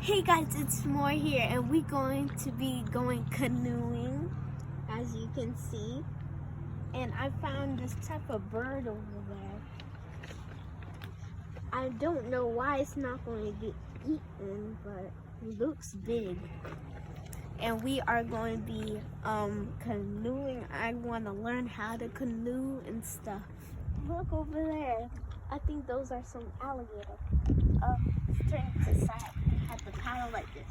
Hey guys, it's Moore here, and we're going to be going canoeing, as you can see. And I found this type of bird over there. I don't know why it's not going to get eaten, but it looks big. And we are going to be canoeing. I want to learn how to canoe and stuff. Look over there. I think those are some alligators. Turn it to the side. Have to paddle like this.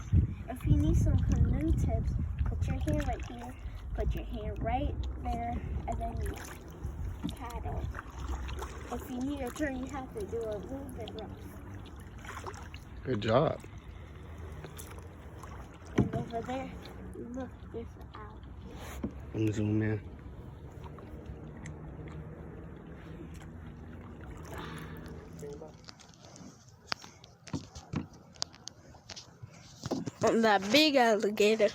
If you need some canoe tips, put your hand right here, put your hand right there, and then you paddle. If you need a turn, you have to do a little bit rough. Good job. And over there, look, there's an alligator. Let me zoom in. That big alligator.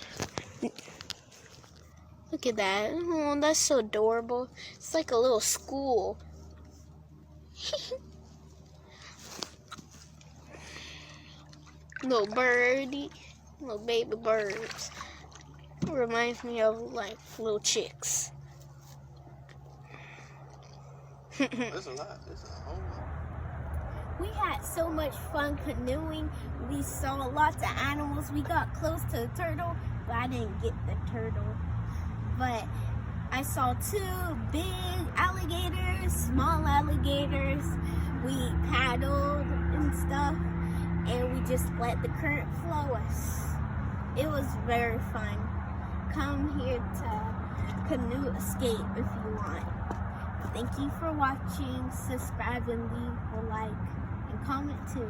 Look at that. Oh, that's so adorable. It's like a little school. Little birdie. Little baby birds. It reminds me of like little chicks. There's a lot. There's a whole lot. We had so much fun canoeing. We saw lots of animals. We got close to the turtle, but I didn't get the turtle. But I saw two big alligators, small alligators. We paddled and stuff, and we just let the current flow us. It was very fun. Come here to canoe escape if you want. Thank you for watching. Subscribe and leave a like. And comment too.